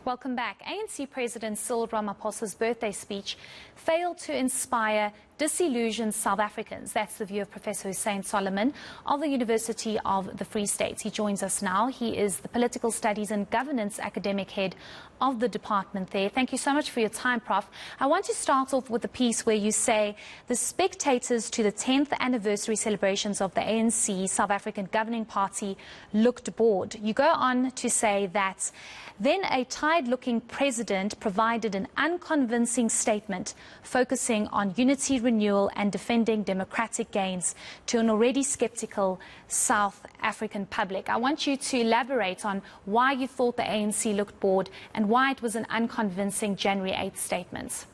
Welcome back. ANC President Cyril Ramaphosa's birthday speech failed to inspire disillusioned South Africans. That's the view of Professor Hussein Solomon of the University of the Free State. He joins us now. He is the Political Studies and Governance Academic Head of the department there. Thank you so much for your time, Prof. I want to start off with a piece where you say the spectators to the 10th anniversary celebrations of the ANC, South African governing party, looked bored. You go on to say that then a tired-looking president provided an unconvincing statement focusing on unity, renewal and defending democratic gains to an already sceptical South African public. I want you to elaborate on why you thought the ANC looked bored and why it was an unconvincing January 8th statement.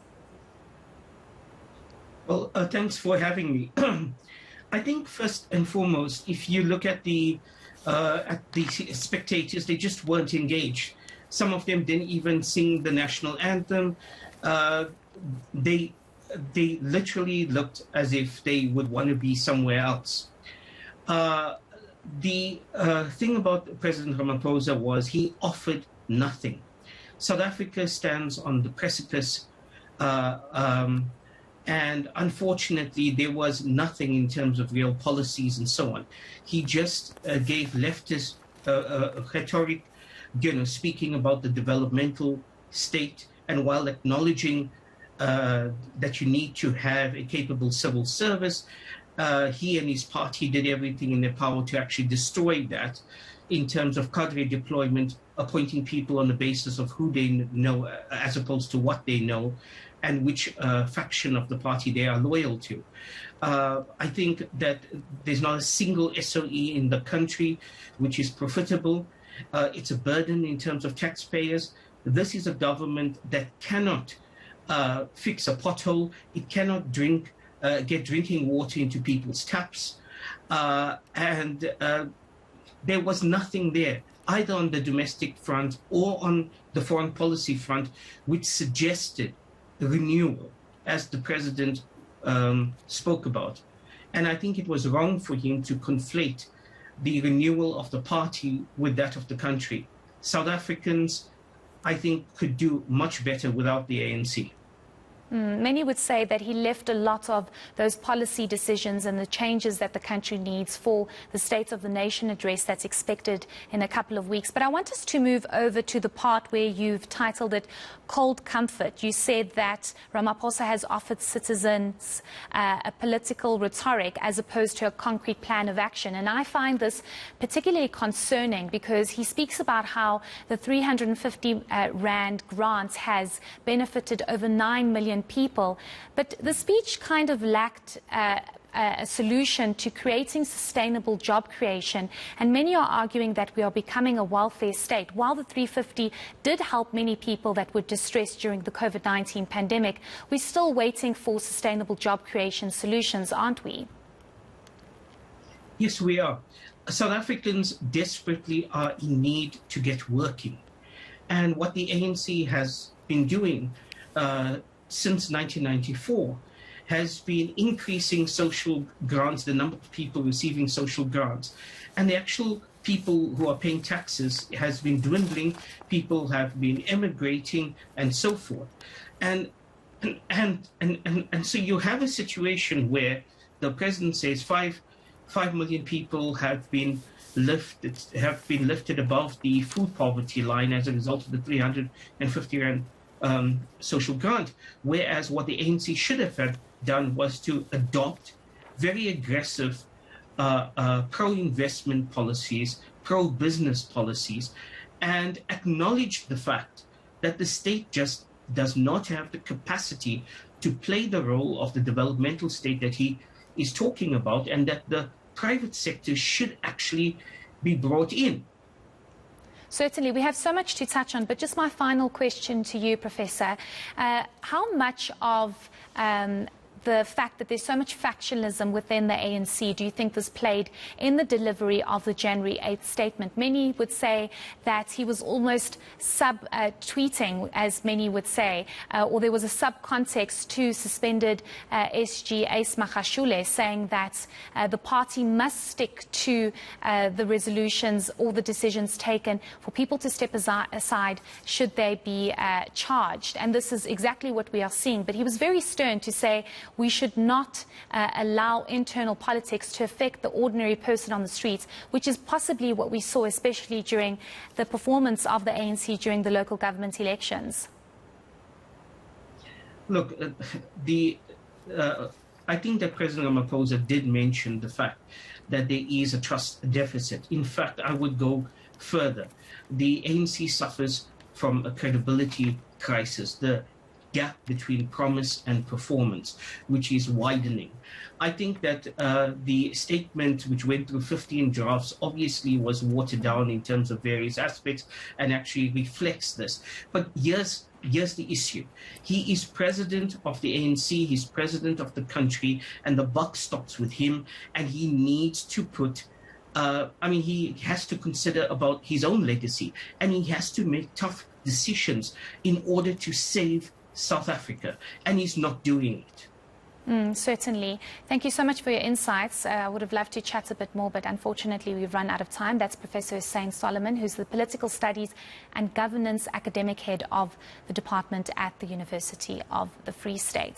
Well, thanks for having me. I think first and foremost, if you look at the spectators, they just weren't engaged. Some of them didn't even sing the national anthem. They literally looked as if they would want to be somewhere else. The thing about President Ramaphosa was he offered nothing. South Africa stands on the precipice, and unfortunately there was nothing in terms of real policies and so on. He just gave leftist rhetoric, speaking about the developmental state, and while acknowledging that you need to have a capable civil service, he and his party did everything in their power to actually destroy that in terms of cadre deployment, appointing people on the basis of who they know as opposed to what they know and which faction of the party they are loyal to. I think that there's not a single SOE in the country which is profitable. It's a burden in terms of taxpayers. This is a government that cannot fix a pothole. It cannot get drinking water into people's taps. There was nothing there, either on the domestic front or on the foreign policy front, which suggested renewal, as the president spoke about. And I think it was wrong for him to conflate the renewal of the party with that of the country. South Africans, I think, could do much better without the ANC. Many would say that he left a lot of those policy decisions and the changes that the country needs for the State of the Nation address that's expected in a couple of weeks. But I want us to move over to the part where you've titled it Cold Comfort. You said that Ramaphosa has offered citizens a political rhetoric as opposed to a concrete plan of action. And I find this particularly concerning because he speaks about how the 350 Rand grant has benefited over 9 million people, but the speech kind of lacked a solution to creating sustainable job creation, and many are arguing that we are becoming a welfare state. While the 350 did help many people that were distressed during the COVID-19 pandemic, we're still waiting for sustainable job creation solutions, aren't we? Yes, we are. South Africans desperately are in need to get working, and what the ANC has been doing since 1994 has been increasing social grants, the number of people receiving social grants. And the actual people who are paying taxes has been dwindling, people have been emigrating and so forth. And so you have a situation where the president says 5 million people have been lifted above the food poverty line as a result of the 350 Rand social grant, whereas what the ANC should have done was to adopt very aggressive pro-investment policies, pro-business policies, and acknowledge the fact that the state just does not have the capacity to play the role of the developmental state that he is talking about, and that the private sector should actually be brought in. Certainly, we have so much to touch on, but just my final question to you, Professor. How much of the fact that there's so much factionalism within the ANC, do you think this played in the delivery of the January 8th statement? Many would say that he was almost sub-tweeting, as many would say, or there was a sub-context to suspended SG Ace Magashule, saying that the party must stick to the resolutions or the decisions taken for people to step aside should they be charged. And this is exactly what we are seeing. But he was very stern to say we should not allow internal politics to affect the ordinary person on the streets, which is possibly what we saw, especially during the performance of the ANC during the local government elections. Look, I think that President Ramaphosa did mention the fact that there is a trust deficit. In fact, I would go further. The ANC suffers from a credibility crisis, the gap between promise and performance, which is widening. I think that the statement, which went through 15 drafts, obviously was watered down in terms of various aspects and actually reflects this. But here's the issue. He is president of the ANC, he's president of the country, and the buck stops with him, and he needs to put he has to consider about his own legacy, and he has to make tough decisions in order to save South Africa, and he's not doing it. Certainly. Thank you so much for your insights. I would have loved to chat a bit more, but unfortunately we've run out of time. That's Professor Hussein Solomon, who's the Political Studies and Governance Academic Head of the Department at the University of the Free State.